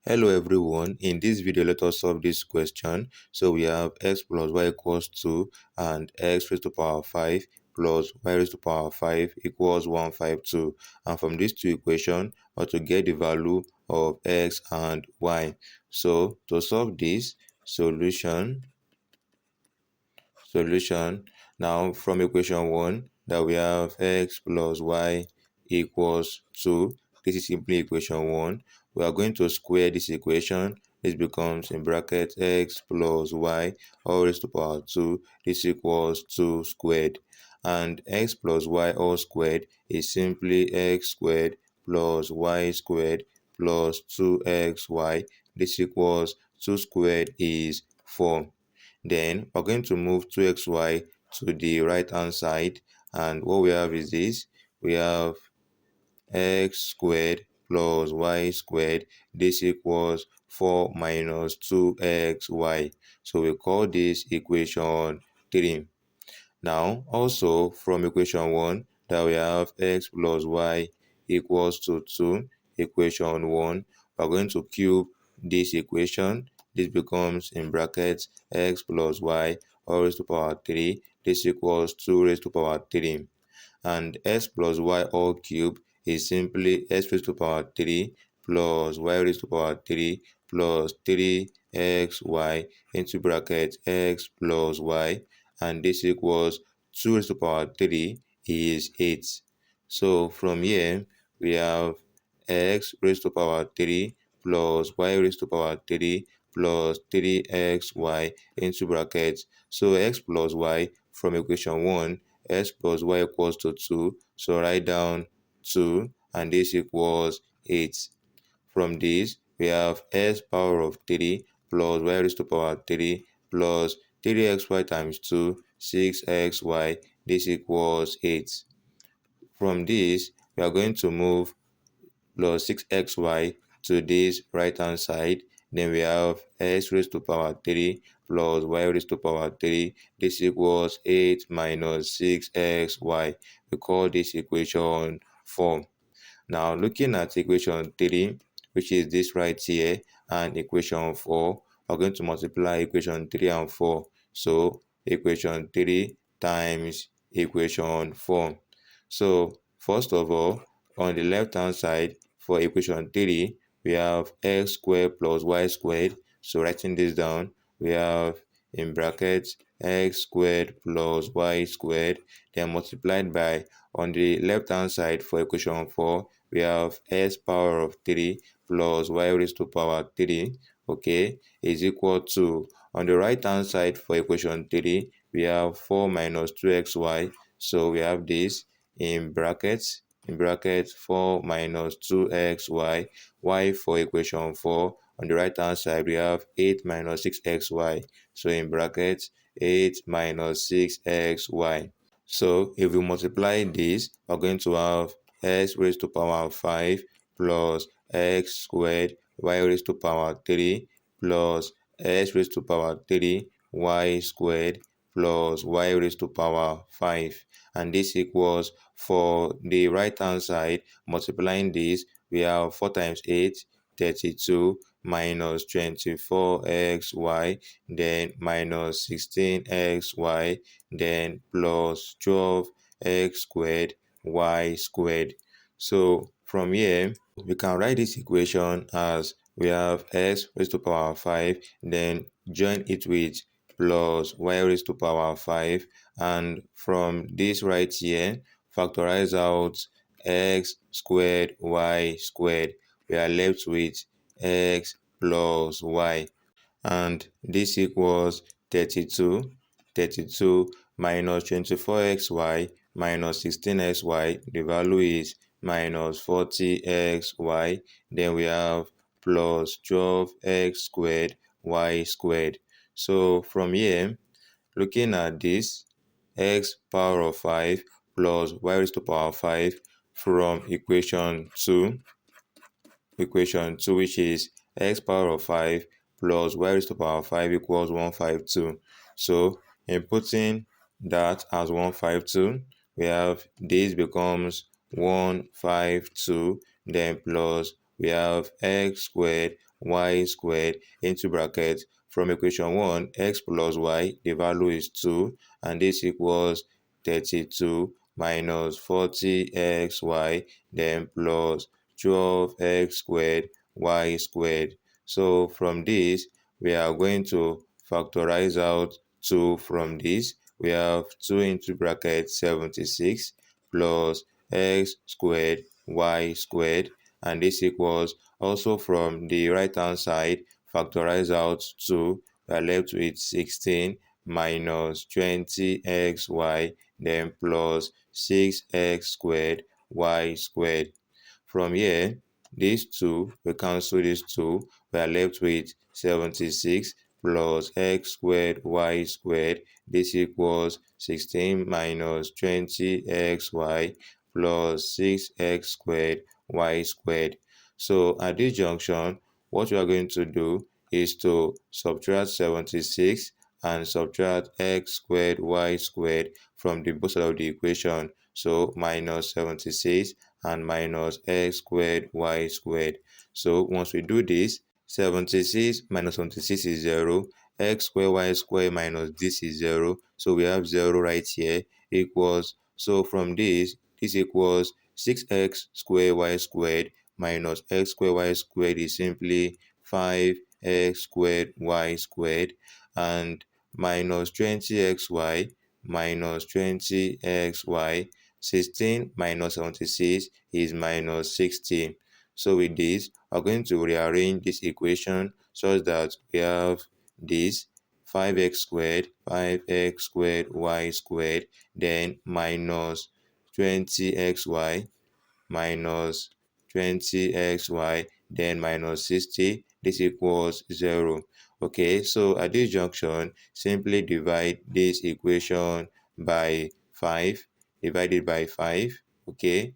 Hello everyone, in this video let us solve this question. So we have x plus y equals 2 and x raised to power 5 plus y raised to power 5 equals 152. And from these two equations, we have to get the value of x and y. So to solve this, solution. Now from equation 1 that we have x plus y equals 2. This is simply equation 1. We are going to square this equation. This becomes in bracket x plus y all raised to power 2. This equals 2 squared. And x plus y all squared is simply x squared plus y squared plus 2xy. This equals 2 squared is 4. Then we're going to move 2xy to the right hand side, and what we have is this. We have x squared plus y squared. This equals 4 minus 2xy. So we call this equation 3. Now, also from equation 1, that we have x plus y equals to 2, equation 1, we're going to cube this equation. This becomes in brackets x plus y all raised to power 3. This equals 2 raised to power 3. And x plus y all cube is simply x raised to power 3 plus y raised to power 3 plus 3xy into bracket x plus y, and this equals 2 raised to power 3 is 8. So from here we have x raised to power 3 plus y raised to power 3 plus 3xy into brackets. So x plus y from equation 1, x plus y equals to 2. So write down 2 and this equals 8. From this, we have x power of 3 plus y raised to power 3 plus 3xy times 2, 6xy. This equals 8. From this, we are going to move plus 6xy to this right hand side. Then we have x raised to power 3 plus y raised to power 3. This equals 8 minus 6xy. We call this equation 4. Now looking at equation 3, which is this right here, and equation 4, we're going to multiply equation 3 and 4. So equation 3 times equation 4. So first of all, on the left hand side for equation 3, we have x squared plus y squared. So writing this down, we have in brackets x squared plus y squared, then multiplied by, on the left hand side for equation 4, we have x power of 3 plus y raised to power 3, okay, is equal to, on the right hand side for equation 3, we have 4 minus 2xy. So we have this in brackets 4 minus 2xy. Y for equation 4, on the right hand side we have 8 minus 6xy. So in brackets 8 minus 6xy. So if we multiply this, we're going to have x raised to power 5 plus x squared y raised to power 3 plus x raised to power 3 y squared plus y raised to power 5. And this equals, for the right hand side, multiplying this, we have 4 times 8, 32, minus 24xy, then minus 16xy, then plus 12x squared y squared. So from here, we can write this equation as we have x raised to power 5, then join it with plus y raised to power 5, and from this right here, factorize out x squared y squared. We are left with x plus y, and this equals 32 minus 24xy minus 16xy. The value is minus 40xy. Then we have plus 12x squared y squared. So from here, looking at this, x power of 5 plus y raised to power 5 from equation 2, which is x power of 5 plus y raised to power 5 equals 152. So inputting that as 152, we have this becomes 152, then plus we have x squared y squared into bracket. From equation 1, x plus y, the value is 2, and this equals 32 minus 40xy, then plus 12x squared y squared. So from this, we are going to factorize out 2 from this. We have 2 into bracket 76 plus x squared y squared, and this equals, also from the right hand side, factorize out 2. We are left with 16 minus 20xy, then plus 6x squared y squared. From here, these two, we cancel these two, we are left with 76 plus x squared y squared. This equals 16 minus 20xy plus 6x squared y squared. So at this junction, what we are going to do is to subtract 76 and subtract x squared y squared from the both sides of the equation. So minus 76 and minus x squared y squared. So once we do this, 76 minus 76 is 0, x squared y squared minus this is 0, so we have 0 right here, equals, so from this equals 6x squared y squared minus x squared y squared is simply 5x squared y squared, and minus 20xy minus 20xy, 16 minus 76 is minus 60. So with this, we're going to rearrange this equation such that we have this 5x squared y squared, then minus 20xy minus 20xy, then minus 60. This equals 0. Okay, so at this junction, simply divide this equation by 5. Divide it by 5. Okay,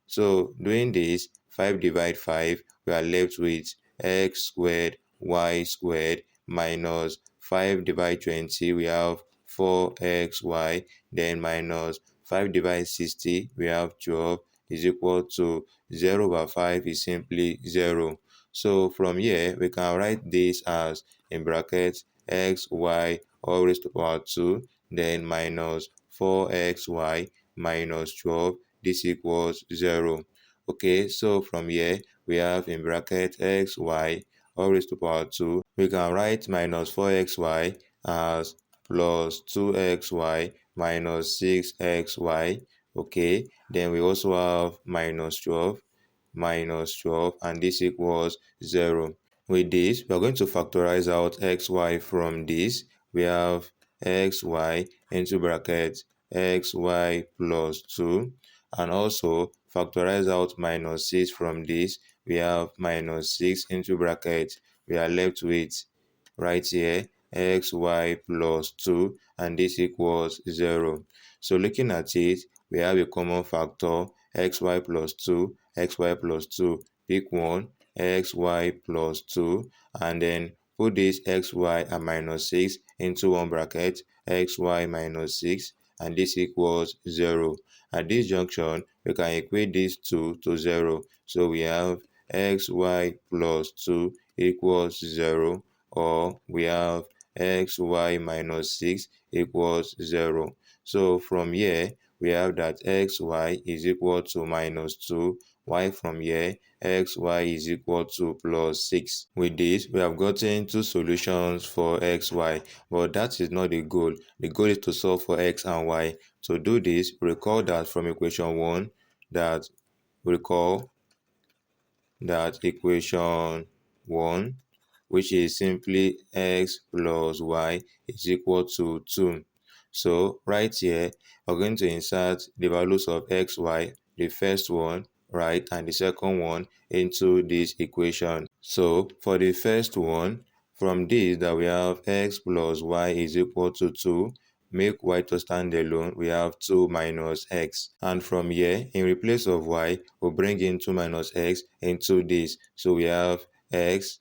so doing this, 5 divide 5, we are left with x squared y squared minus 5 divide 20, we have 4xy, then minus 5 divide 60, we have 12, is equal to 0 over 5 is simply 0. So from here, we can write this as, in brackets, xy all raised to power 2, then minus 4xy minus 12, this equals 0. Okay, so from here, we have in bracket xy all raised to power 2. We can write minus 4xy as plus 2xy minus 6xy. Okay, then we also have minus 12, and this equals 0. With this, we are going to factorize out xy from this. We have xy into bracket xy plus 2, and also factorize out minus 6 from this. We have minus 6 into bracket. We are left with right here xy plus 2, and this equals 0. So looking at it, we have a common factor, xy plus 2, xy plus 2, pick one, xy plus 2, and then put this xy and minus 6 into one bracket, xy minus 6, and this equals 0. At this junction, we can equate these two to 0. So we have xy plus 2 equals 0, or we have xy minus 6 equals 0. So from here, we have that xy is equal to minus 2, while from here, xy is equal to plus 6. With this, we have gotten two solutions for xy, but that is not the goal. The goal is to solve for x and y. To do this, recall that from equation 1, that recall that equation 1, which is simply x plus y is equal to 2. So right here, we're going to insert the values of x, y, the first one, right, and the second one into this equation. So for the first one, from this that we have x plus y is equal to 2, make y to stand alone, we have 2 minus x. And from here, in replace of y, we'll bring in 2 minus x into this. So we have x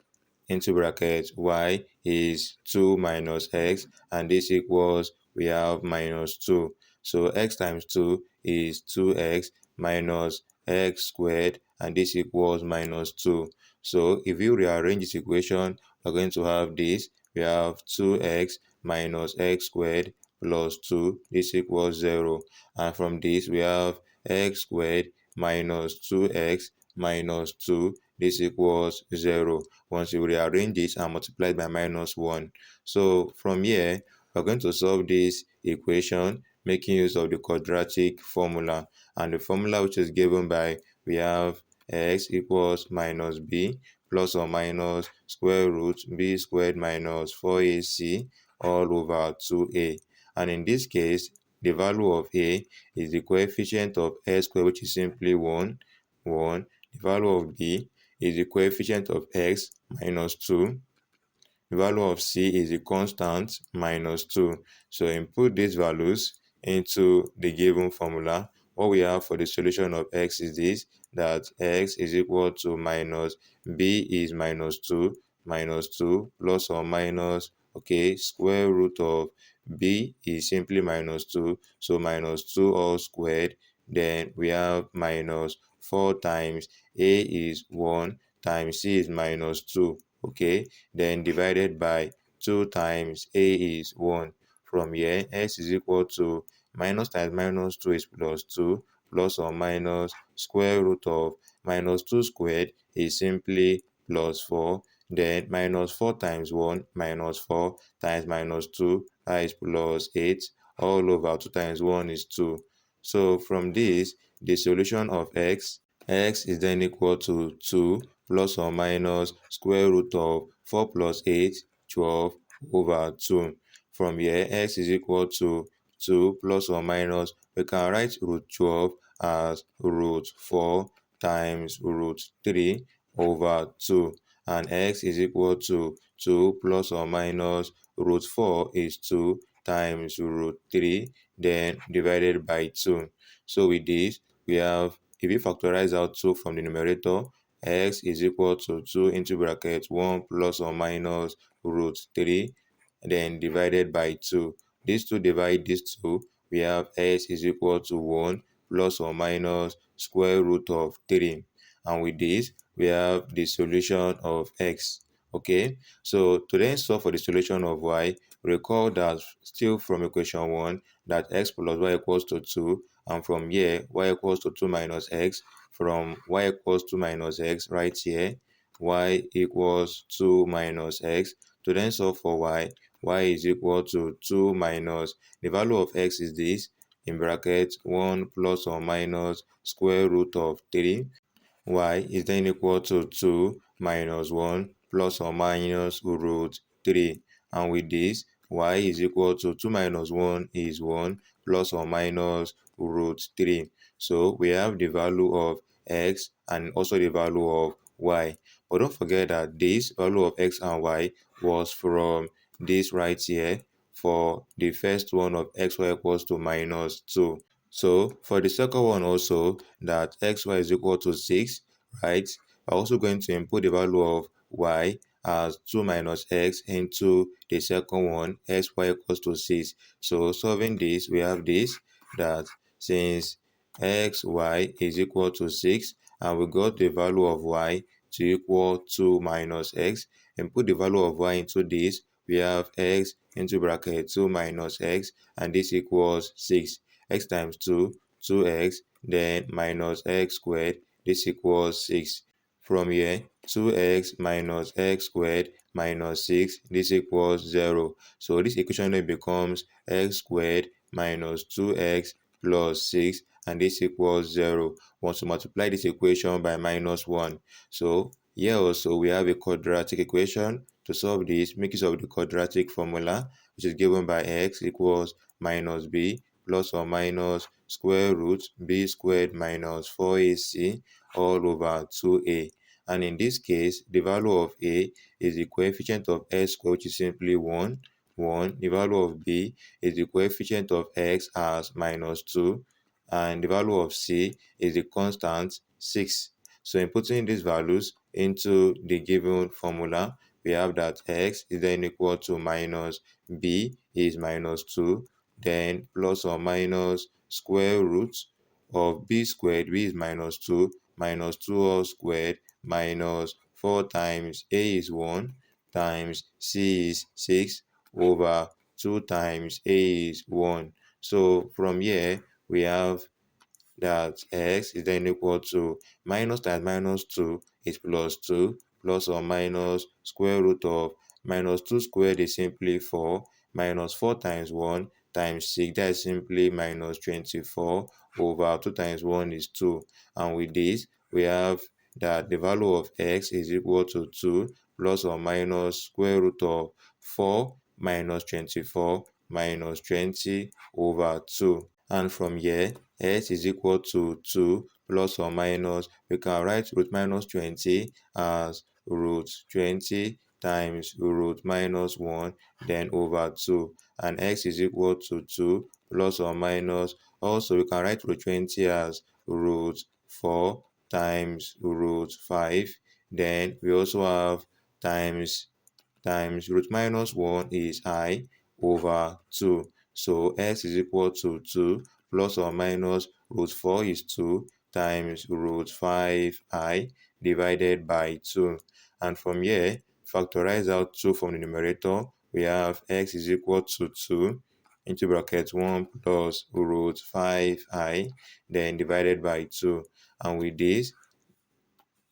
into bracket y is 2 minus x, and this equals, we have minus 2. So x times 2 is 2x minus x squared, and this equals minus 2. So if you rearrange this equation, we're going to have this. We have 2x minus x squared plus 2. This equals 0. And from this, we have x squared minus 2x minus 2. This equals 0. Once you rearrange this and multiply it by minus 1. So from here, we're going to solve this equation making use of the quadratic formula. And the formula which is given by, we have x equals minus b plus or minus square root b squared minus 4ac all over 2a. And in this case, the value of a is the coefficient of x squared, which is simply 1. The value of b is the coefficient of x minus 2. The value of c is the constant minus 2. So input these values into the given formula. What we have for the solution of x is this, that x is equal to minus b is minus 2 plus or minus, okay, square root of b is simply minus 2, so minus 2 all squared. Then we have minus 4 times a is 1 times c is minus 2, okay, then divided by 2 times a is 1. From here, x is equal to minus times minus 2 is plus 2 plus or minus square root of minus 2 squared is simply plus 4. Then minus 4 times 1 minus 4 times minus 2, that is plus 8, all over 2 times 1 is 2. So from this, the solution of x is then equal to 2 plus or minus square root of 4 plus 8, 12 over 2. From here, x is equal to 2 plus or minus, we can write root 12 as root 4 times root 3 over 2. And x is equal to 2 plus or minus root 4 is 2 times root 3, then divided by 2. So with this, we have, if you factorize out 2 from the numerator, x is equal to 2 into bracket 1 plus or minus root 3, then divided by 2. These two divide these two, we have x is equal to 1 plus or minus square root of 3. And with this, we have the solution of x. Okay, so to then solve for the solution of y, recall that still from equation 1, that x plus y equals to 2, and from here, y equals to 2 minus x. From y equals 2 minus x, right here, y equals 2 minus x. To then solve for y is equal to 2 minus, the value of x is this, in bracket 1 plus or minus square root of 3. Y is then equal to 2 minus 1 plus or minus root 3. And with this, y is equal to 2 minus 1 is 1 plus or minus root 3. So we have the value of x and also the value of y. But don't forget that this value of x and y was from this right here for the first one of xy equals to minus 2. So for the second one also, that xy is equal to 6, right? We're also going to input the value of y as 2 minus x into the second one, xy equals to 6. So solving this, we have this, that since xy is equal to 6, and we got the value of y to equal 2 minus x, and put the value of y into this, we have x into bracket 2 minus x, and this equals 6. X times 2, 2x, then minus x squared, this equals 6. From here, 2x minus x squared minus 6, this equals 0. So this equation then becomes x squared minus 2x plus 6, and this equals 0. Want to multiply this equation by minus 1. So here also we have a quadratic equation. To solve this, make use of the quadratic formula, which is given by x equals minus b plus or minus square root b squared minus 4ac all over 2a. And in this case, the value of a is the coefficient of x squared, which is simply 1. The value of b is the coefficient of x as minus 2. And the value of c is the constant 6. So inputting these values into the given formula, we have that x is then equal to minus b is minus 2, then plus or minus square root of b squared, b is minus 2 all squared minus 4 times A is 1 times C is 6 over 2 times A is 1. So from here, we have that x is then equal to minus times minus 2 is plus 2, plus or minus square root of minus 2 squared is simply 4, minus 4 times 1 times 6, that is simply minus 24 over 2 times 1 is 2. And with this, we have that the value of x is equal to 2 plus or minus square root of 4 minus 24 minus 20 over 2. And from here, x is equal to 2 plus or minus, we can write root minus 20 as root 20 times root minus 1, then over 2. And x is equal to 2 plus or minus, also we can write root 20 as root 4 times root 5. Then we also have times root minus 1 is I over 2. So x is equal to 2 plus or minus root 4 is 2 times root 5I divided by 2. And from here, factorize out 2 from the numerator. We have x is equal to 2 into bracket 1 plus root 5I, then divided by 2. And with this,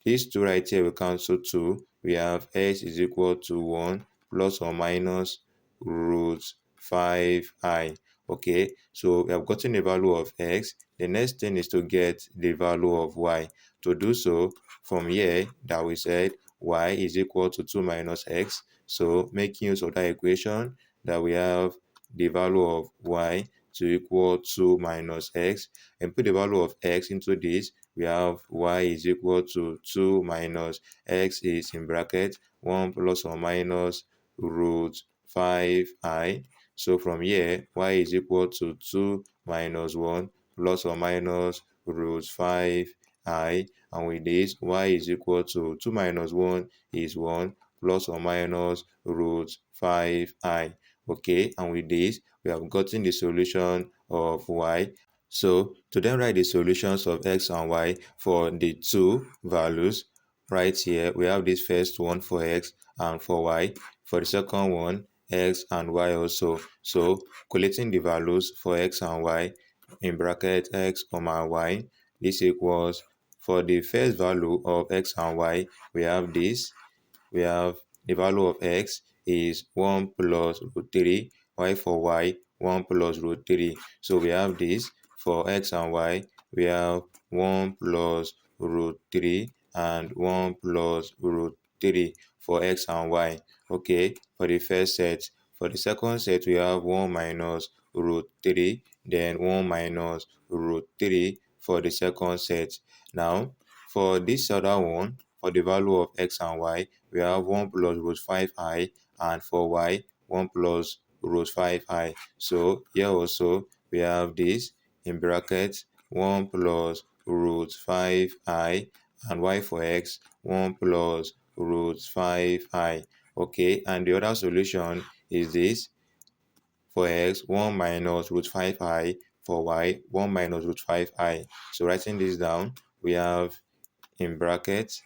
these two right here will cancel 2. We have x is equal to 1 plus or minus root 5I. Okay, so we have gotten the value of x. The next thing is to get the value of y. To do so, from here that we said y is equal to 2 minus x. So making use of that equation, that we have the value of y to equal 2 minus x, and put the value of x into this, we have y is equal to 2 minus x is in bracket 1 plus or minus root 5I. So from here, y is equal to 2 minus 1 plus or minus root 5I. And with this, y is equal to 2 minus 1 is 1 plus or minus root 5I. Okay, and with this, we have gotten the solution of y. So to then write the solutions of x and y for the two values, right here we have this first one for x and for y. For the second one, x and y also. So collating the values for x and y in bracket x, y, this equals, for the first value of x and y, we have this. We have the value of x is 1 plus root 3, y for y, 1 plus root 3. So we have this. For x and y, we have 1 plus root 3 and 1 plus root 3 for x and y. Okay, for the first set. For the second set, we have 1 minus root 3, then 1 minus root 3 for the second set. Now, for this other one, for the value of x and y, we have 1 plus root 5I, and for y, 1 plus root 5I. So here also, we have this in brackets 1 plus root 5I, and y for x 1 plus root 5I. Okay, and the other solution is this. For x, 1 minus root 5I. For y, 1 minus root 5I. So writing this down, we have in brackets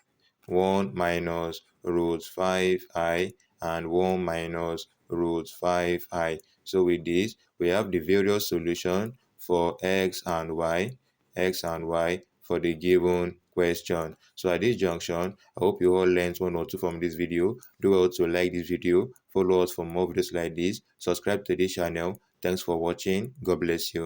1 minus root 5I and 1 minus root 5I. So with this, we have the various solution for x and y for the given question. So at this junction, I hope you all learned one or two from this video. Do well to like this video, follow us for more videos like this, subscribe to this channel. Thanks for watching. God bless you.